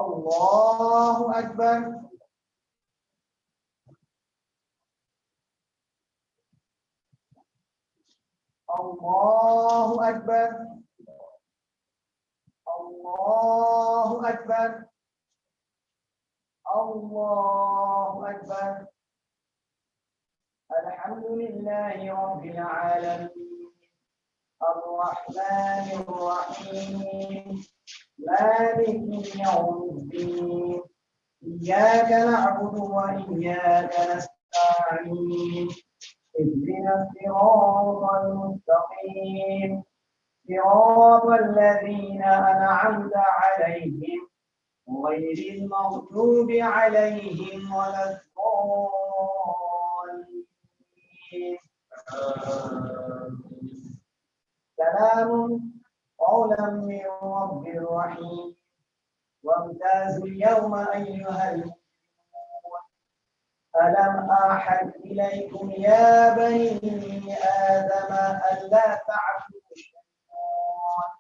الله أكبر. الله أكبر. الله أكبر. الله أكبر. الحمد لله رب العالمين الرحمن الرحيم مالك يوم الدين إياك نعبد وإياك نستعين اهدنا الصراط المستقيم صراط الذين أنعمت عليهم غير المغضوب عليهم ولا الضالين. سلام قولا من رب رحيم. وامتازوا اليوم أيها المجرمون ألم أعهد إليكم يا بني آدم ألا تعبدوا الشيطان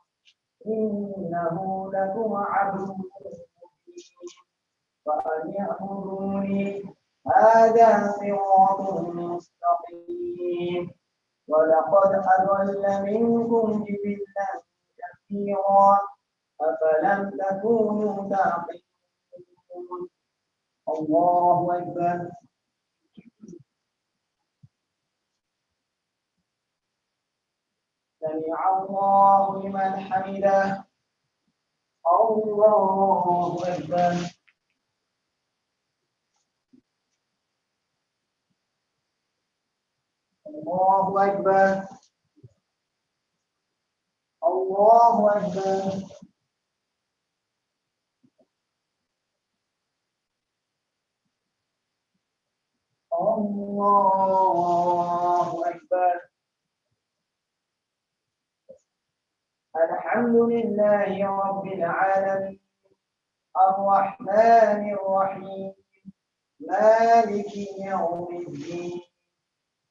إنه لكم عدو مبين وأن اعبدوني هذا صراط مستقيم. ولقد أضل منكم جبلا كثيرا أفلم تكونوا تعقلون. الله أكبر. سمع الله لمن حمده. الله أكبر. الله أكبر. الله أكبر. الله أكبر. الحمد لله رب العالمين الرحمن الرحيم مالك يوم الدين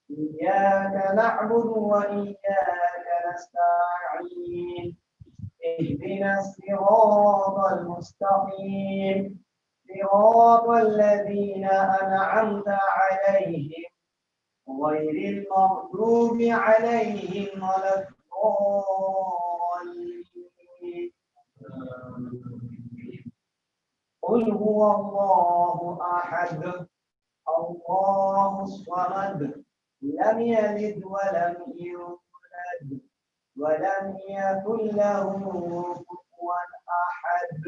إياك نعبد وإياك نستعين اهدنا الصراط المستقيم صراط الذين أنعمت عليهم غير المغضوب عليهم ولا الضالين. قل هو الله أحد الله الصمد لم يلد ولم يولد ولم يكن له كفوا أحد.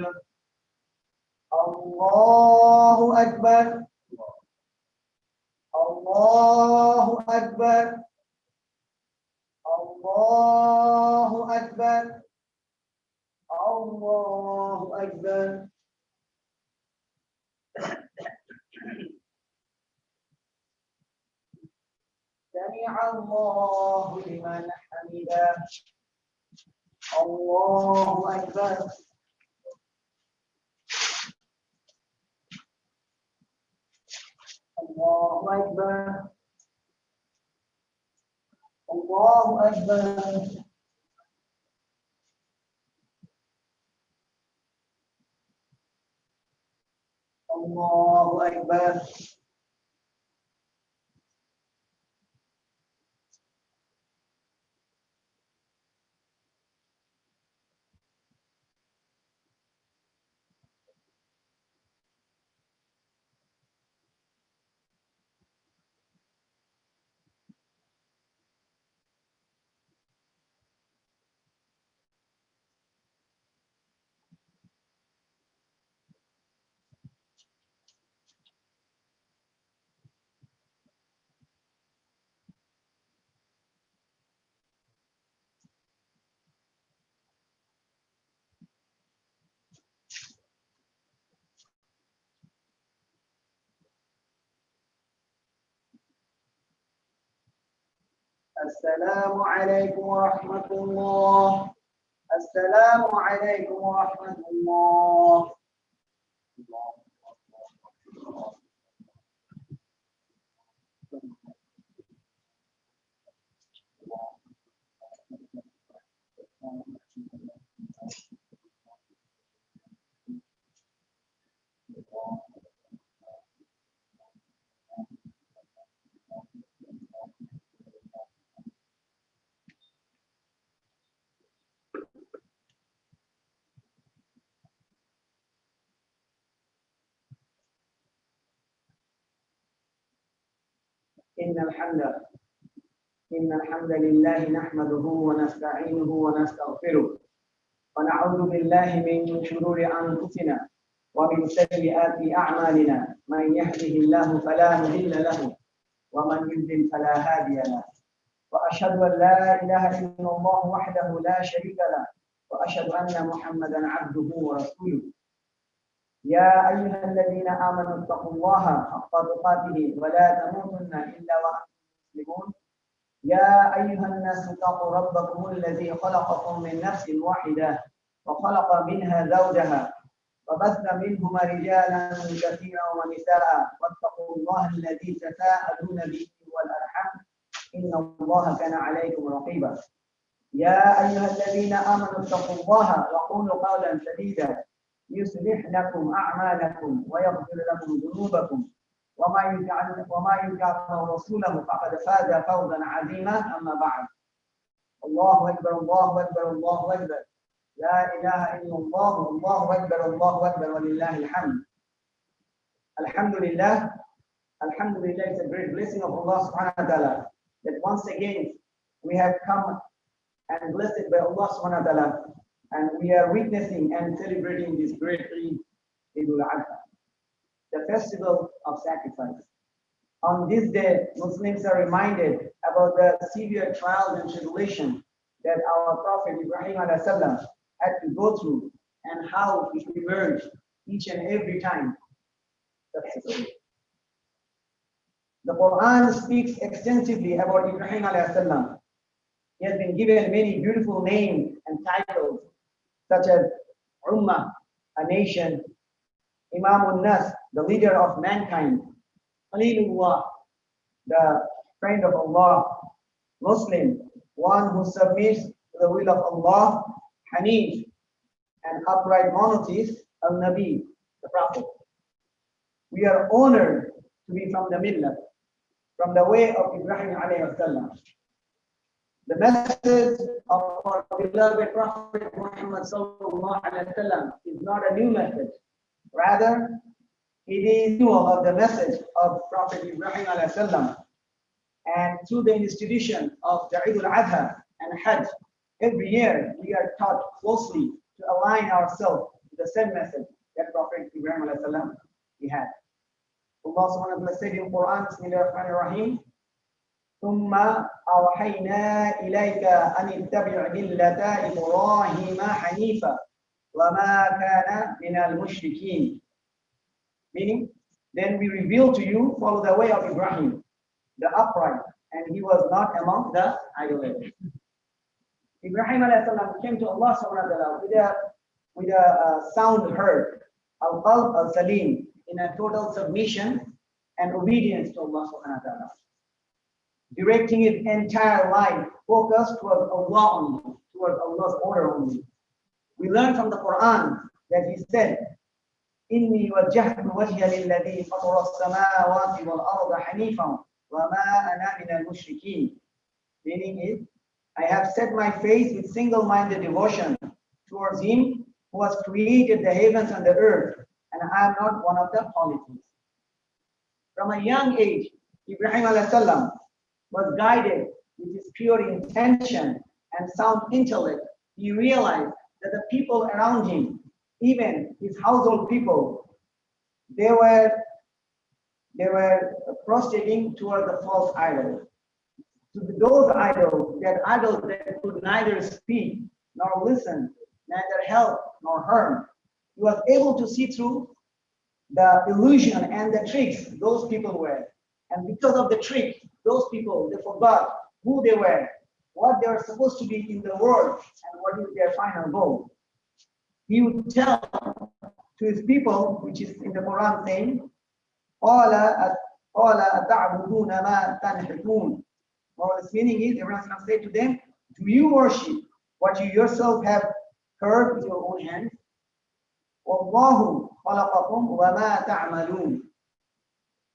الله أكبر. الله أكبر. الله أكبر. الله أكبر. سمع الله لمن حمده. الله أكبر. الله أكبر. الله أكبر. الله أكبر. السلام عليكم ورحمة الله. السلام عليكم ورحمة الله. إن الحمد إن الحمد لله نحمده ونستعينه ونستغفره ونعوذ بالله من شرور أنفسنا ومن سيئات أعمالنا من يهده الله فلا مضل له ومن يضلل فلا هادي له وأشهد أن لا إله إلا الله وحده لا شريك له وأشهد أن محمدا عبده ورسوله يا أيها الذين آمنوا اتقوا الله حق تقاته ولا تموتن إلا وأنتم مسلمون يا أيها الناس اتقوا ربكم الذي خلقكم من نفس واحدة وخلق منها زوجها وبث منهما رجالا كثيرا ونساء واتقوا الله الذي تساءلون به والأرحام إن الله كان عليكم رقيبا يا أيها الذين آمنوا اتقوا الله وقولوا قولا سديدا يصلح لكم أعمالكم ويغفر لكم ذنوبكم وما يطع رسوله فقد فاز فوزا عظيما. أما بعد. الله أكبر الله أكبر الله أكبر لا إله إلا الله الله أكبر الله أكبر ولله الحمد. Alhamdulillah, Alhamdulillah, it's a great blessing of Allah subhanahu wa ta'ala that once again we have come and blessed by Allah subhanahu wa ta'ala, and we are witnessing and celebrating this great Eid, Eidul Adha, the festival of sacrifice. On this day, Muslims are reminded about the severe trials and tribulation that our Prophet Ibrahim alayhi salam had to go through and how he emerged each and every time successfully. The Quran speaks extensively about Ibrahim alayhi salam. He has been given many beautiful names and titles such as Ummah, a nation; Imam al-Nas, the leader of mankind; Khalilullah, the friend of Allah; Muslim, one who submits to the will of Allah; Hanif, an upright monotheist; Al-Nabi, the Prophet. We are honored to be from the millah, from the way of Ibrahim alayhi salam. The message of our beloved Prophet Muhammad sallallahu alaihi wasallam is not a new message. Rather, it is renewal of the message of Prophet Ibrahim alayhi salam. And through the institution of the Eid al-Adha and Hajj, every year we are taught closely to align ourselves to the same message that Prophet Ibrahim alayhi salam he had. Allah subhanahu wa ta'ala said in Quran, Bismillahir Rahmanir Rahim, ثم أوحينا إليك أن اتبع ملة إبراهيم حنيفا وما كان من المشركين. Meaning, then we reveal to you, follow the way of Ibrahim, the upright, and he was not among the idolaters. Ibrahim alayhi salam came to Allah subhanahu wa ta'ala with a sound heart, al-qalb al-salim, in a total submission and obedience to Allah subhanahu wa ta'ala, directing his entire life focused towards Allah only, towards Allah's order only. We learn from the Quran that he said, إِنِّي وَجَّهْتُ وَجْهِيَ لِلَّذِي فَطَرَ السَّمَاوَاتِ وَالْأَرْضَ حَنِيفًا وَمَا أَنَا مِنَ الْمُشْرِكِينَ. Meaning is, I have set my face with single-minded devotion towards him who has created the heavens and the earth, and I am not one of the polytheists. From a young age, Ibrahim alayhi salam was guided with his pure intention and sound intellect. He realized that the people around him, even his household people, they were prostrating toward the false idols. To those idols that could neither speak nor listen, neither help nor harm, he was able to see through the illusion and the tricks those people were. And because of the trick, those people, they forgot who they were, what they were supposed to be in the world, and what is their final goal. He would tell to his people, which is in the Quran saying, قَالَ أَتَعْبُدُونَ مَا تَنْحِتُونَ. Well, the meaning is, Ibrahim said to them, do you worship what you yourself have carved with your own hands? وَاللَّهُ خَلَقَكُمْ وَمَا تَعْمَلُونَ.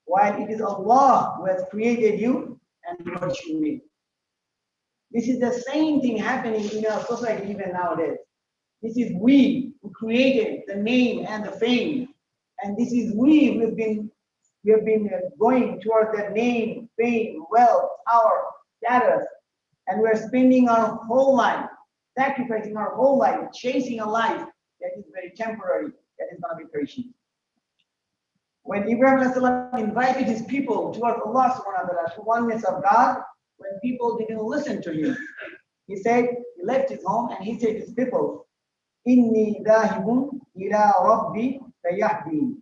While it is Allah who has created you and what you make. This is the same thing happening in our society even nowadays. This is we who created the name and the fame. And this is we who have been going towards that name, fame, wealth, power, status. And we're spending our whole life, sacrificing our whole life, chasing a life that is very temporary, that is going to be perishing. When Ibrahim invited his people towards Allah subhanahu wa ta'ala, to oneness of God, when people didn't listen to him, he left his home and he said to his people, Inni dhahibun ila rabbi sayahdin.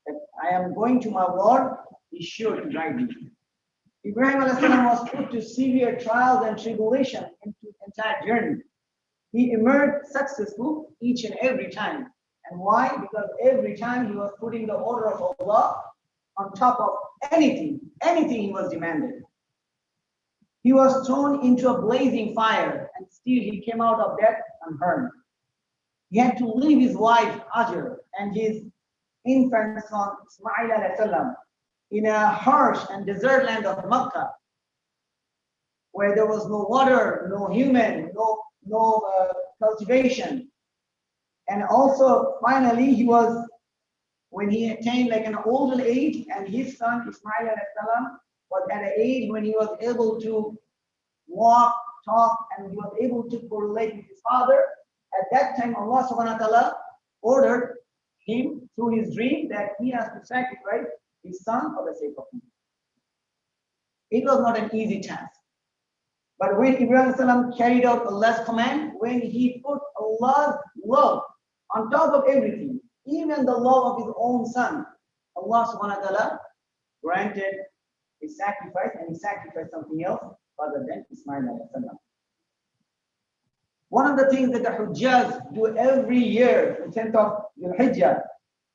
That I am going to my Lord, He's sure to guide me. Ibrahim was put to severe trials and tribulation into the entire journey. He emerged successful each and every time. And why? Because every time he was putting the order of Allah on top of anything he was demanded. He was thrown into a blazing fire and still he came out of that unharmed. He had to leave his wife Hajar and his infant son Ismail alayhi salam in a harsh and desert land of Makkah, where there was no water, no human, no cultivation. And also, finally, when he attained like an older age, and his son Ismail alayhi salam was at an age when he was able to walk, talk, and he was able to correlate with his father. At that time, Allah subhanahu wa ta'ala ordered him through his dream that he has to sacrifice his son for the sake of him. It was not an easy task. But when Ibrahim carried out Allah's command, when he put Allah's love on top of everything, even the love of his own son, Allah subhanahu wa ta'ala granted his sacrifice, and he sacrificed something else other than Ismail alayhi salam. One of the things that the Hujjaz do every year in the 10th of Dhul Hijjah,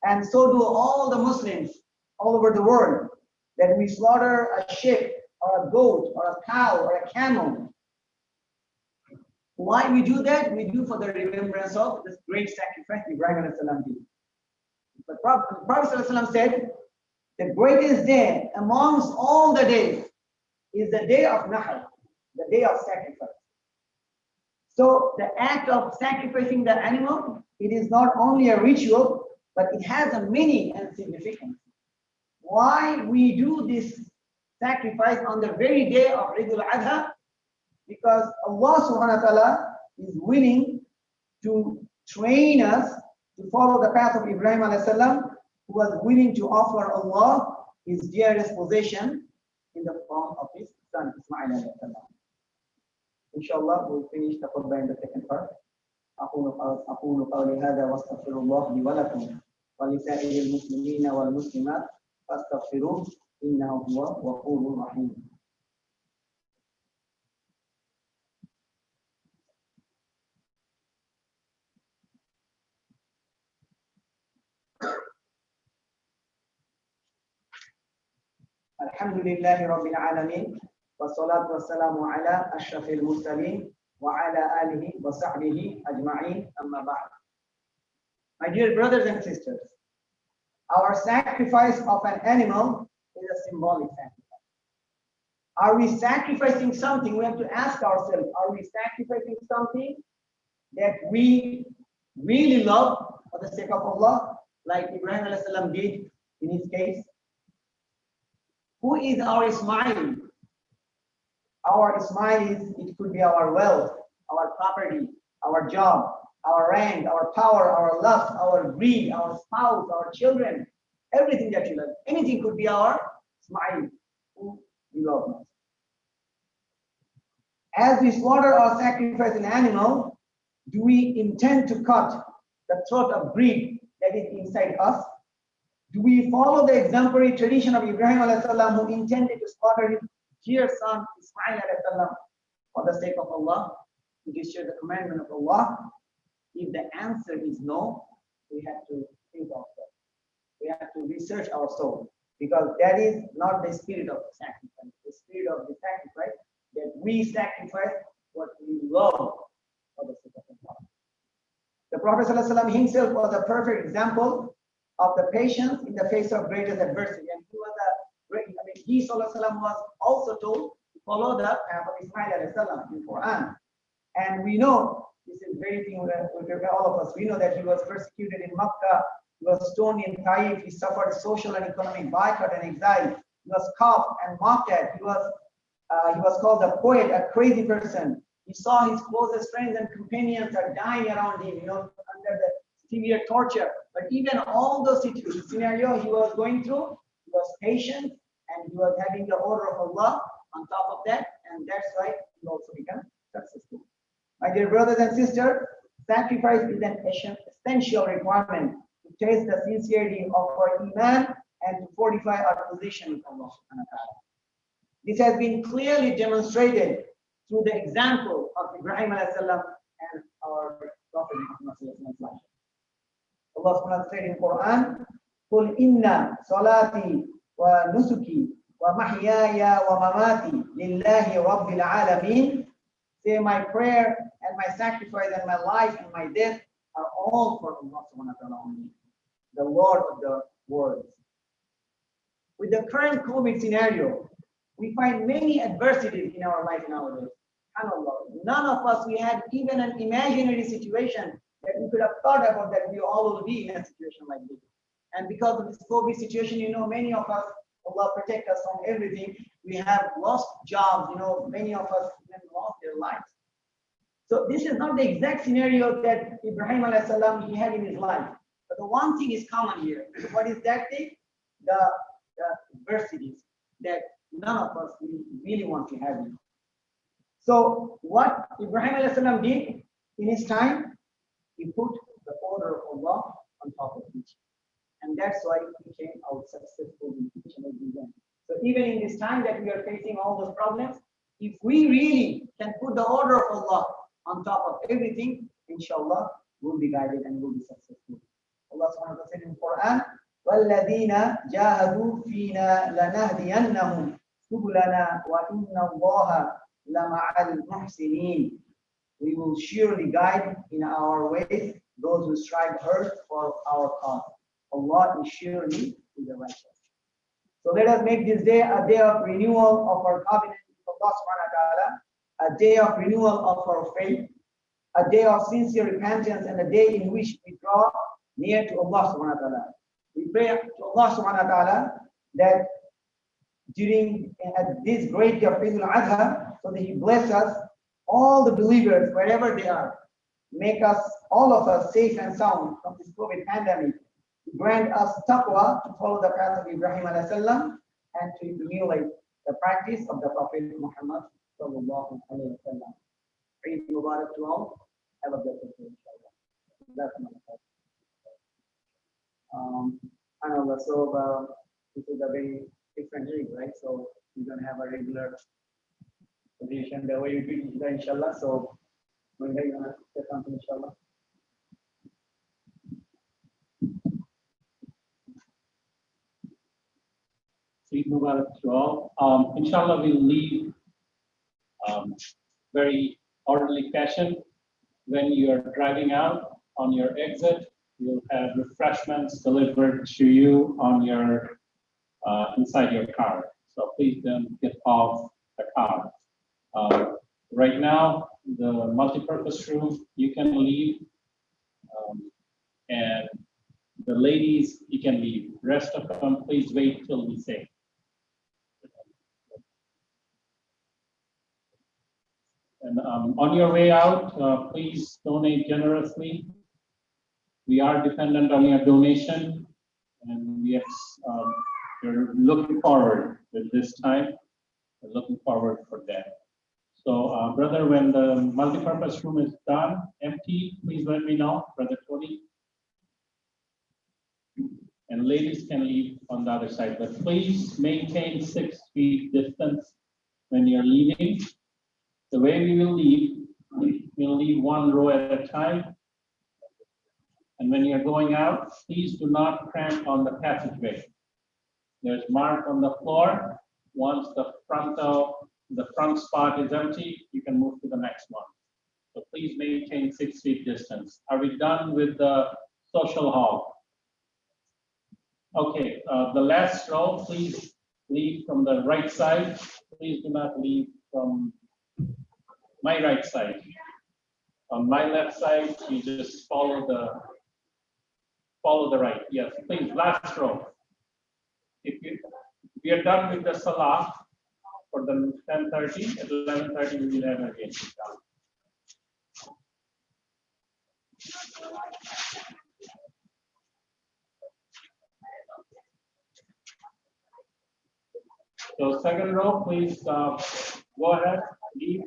and so do all the Muslims all over the world, that we slaughter a sheep or a goat or a cow or a camel. Why we do that? We do for the remembrance of this great sacrifice Ibrahim alayhi salam did. The Prophet said, the greatest day amongst all the days is the day of Nahr, the day of sacrifice. So the act of sacrificing the animal, it is not only a ritual, but it has a meaning and significance. Why we do this sacrifice on the very day of Eid al-Adha? Because Allah subhanahu wa ta'ala is willing to train us to follow the path of Ibrahim alayhi salam, who was willing to offer Allah his dearest possession in the form of his son Ismail alayhi salam. Inshallah, we'll finish the khutbah in the second part. أقول قولي هذا واستغفر الله لي ولكم ولسائر المسلمين والمسلمات فاستغفروه إنه هو الغفور الرحيم. الحمد لله رب العالمين والصلاة والسلام على أشرف المرسلين وعلى آله وصحبه أجمعين أما بعد. My dear brothers and sisters, our sacrifice of an animal is a symbolic sacrifice. Are we sacrificing something? We have to ask ourselves, are we sacrificing something that we really love for the sake of Allah, like Ibrahim alayhi salam did in his case? Who is our Ismail? Our Ismail it could be our wealth, our property, our job, our rank, our power, our lust, our greed, our spouse, our children, everything that you love. Anything could be our Ismail, who we love most. As we slaughter or sacrifice an animal, do we intend to cut the throat of greed that is inside us? Do we follow the exemplary tradition of Ibrahim alayhi salam, who intended to slaughter his dear son Ismail alayhi salam for the sake of Allah, to destroy the commandment of Allah? If the answer is no, we have to think of that. We have to research our soul, because that is not the spirit of the sacrifice. The spirit of the sacrifice, that we sacrifice what we love for the sake of Allah. The Prophet ﷺ himself was a perfect example of the patience in the face of greatest adversity. And he was a great, he ﷺ was also told to follow the path of Ismail ﷺ in Quran. And we know, this is very thing with all of us, we know that he was persecuted in Makkah, he was stoned in Taif, he suffered social and economic boycott and exile, he was scoffed and mocked at, he was called a poet, a crazy person. He saw his closest friends and companions are dying around him, under the severe torture. But even all those scenarios he was going through, he was patient and he was having the order of Allah on top of that, and that's why he also became successful. My dear brothers and sisters, sacrifice is an essential requirement to test the sincerity of our Iman and to fortify our position with Allah subhanahu wa ta'ala. This has been clearly demonstrated through the example of Ibrahim alayhi salam and our Prophet Muhammad. Allah subhanahu wa ta'ala said in Quran, قُلْ إِنَّ صَلَاتِي وَنُسُكِي وَمَحْيَايَ وَمَمَاتِي لِلَّهِ رَبِّ الْعَالَمِينَ. Say, my prayer and my sacrifice and my life and my death are all for Allah subhanahu wa ta'ala only, the Lord of the worlds. With the current COVID scenario, we find many adversities in our life nowadays. None of us, we had even an imaginary situation that we could have thought about that we all will be in a situation like this. And because of this COVID situation, many of us, Allah protect us from everything. We have lost jobs, many of us even lost their lives. So this is not the exact scenario that Ibrahim alayhi salam he had in his life. But the one thing is common here. What is that thing? The adversities that none of us really want to have. So what Ibrahim alayhi salam did in his time, he put the order of Allah on top of each. And that's why he became out successful in each and every event. So even in this time that we are facing all those problems, if we really can put the order of Allah on top of everything, inshallah, we'll be guided and we'll be successful. Allah subhanahu wa ta'ala said in Quran, وَالَّذِينَ جَاهَدُوا فِينَا لَنَهْدِيَنَّهُمْ سُبُلَنَا وَإِنَّ اللَّهَ لَمَعَ الْمُحْسِنِينَ. We will surely guide in our ways those who strive hard for our cause. Allah is surely the righteous. So let us make this day a day of renewal of our covenant with Allah subhanahu wa ta'ala, a day of renewal of our faith, a day of sincere repentance, and a day in which we draw near to Allah subhanahu wa ta'ala. We pray to Allah subhanahu wa ta'ala that during this great day of Eid al-Adha, so that He bless us, all the believers, wherever they are, make us, all of us, safe and sound from this COVID pandemic. Grant us taqwa to follow the path of Ibrahim alayhi salam and to emulate the practice of the Prophet Muhammad sallallahu alayhi wa sallam. Eid Mubarak to all. Have a blessed day, inshallah. So this is a very different Eid, right? So we're going to have a regular position the way we do it, inshallah. So we're going to say something, inshallah. Eid Mubarak to all. Inshallah, we'll leave very orderly fashion. When you're driving out, on your exit, you'll have refreshments delivered to you on your inside your car. So please don't get off the car. Right now, the multi-purpose room, you can leave. And the ladies, you can leave. Rest of them, please wait till we say. And on your way out, please donate generously. We are dependent on your donation, and yes, we're looking forward with this time. We're looking forward for that. So, brother, when the multi-purpose room is done, empty, please let me know, Brother Tony. And ladies can leave on the other side, but please maintain 6 feet distance when you're leaving. The way we will leave, we'll leave one row at a time. And when you're going out, please do not cramp on the passageway. There's mark on the floor. Once the front spot is empty, you can move to the next one. So please maintain 6 feet distance. Are we done with the social hall? Okay, the last row, please leave from the right side. Please do not leave from my right side. On my left side, you just follow the right. Yes, please, last row. If we are done with the salah for the 10:30, at 11:30 we will have again. So second row, please go ahead, leave,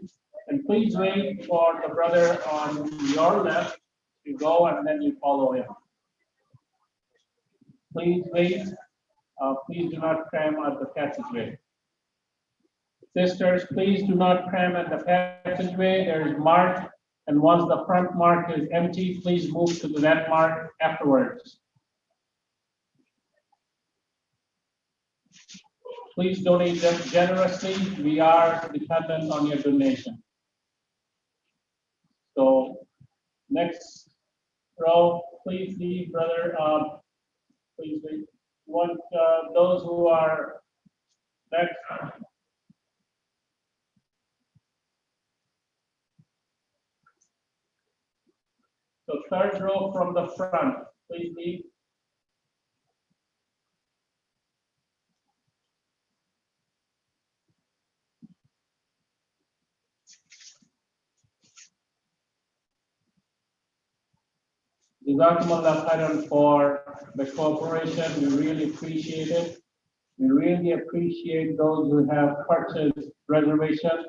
and please wait for the brother on your left to go, and then you follow him. Please wait. Please do not cram at the passageway. Sisters, please do not cram at the passageway. There is mark, and once the front mark is empty, please move to that mark afterwards. Please donate them generously. We are dependent on your donation. So next row, please leave, brother. Please wait. Want those who are next. So third row from the front, please leave. Jazakumullah khairan for the cooperation. We really appreciate it. We really appreciate those who have purchased reservation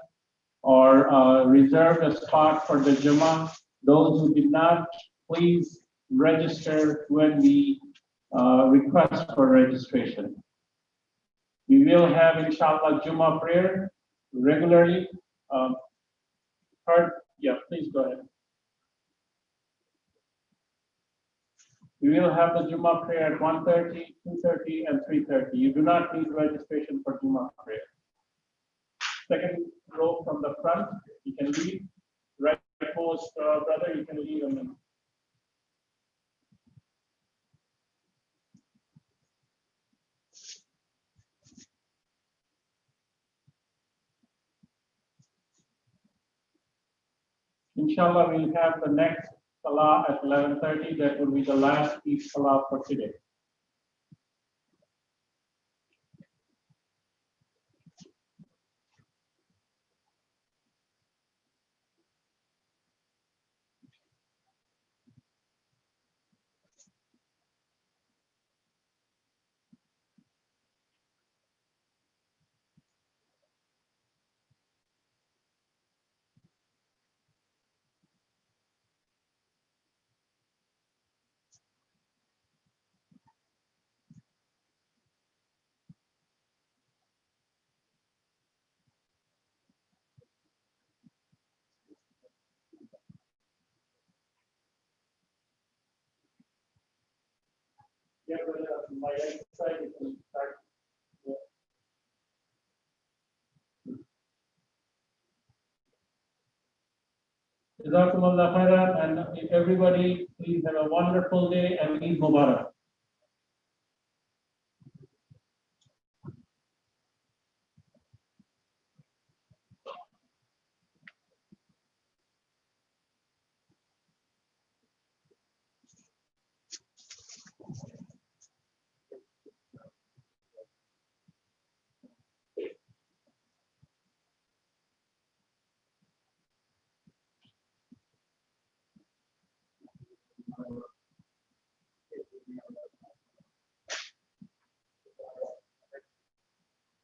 or reserved a spot for the Jummah. Those who did not, please register when we request for registration. We will have, inshallah, Jummah prayer regularly. Yeah, please go ahead. We will have the Jummah prayer at 1:30, 2:30, and 3:30. You do not need registration for Jummah prayer. Second row from the front, you can leave. Right post, brother, you can leave. Inshallah, we'll have the next salah at 11:30. That will be the last Eid salah for today. Yeah, but my right side, you can start. Jazakumullah khairan, and everybody, please have a wonderful day and Eid Mubarak.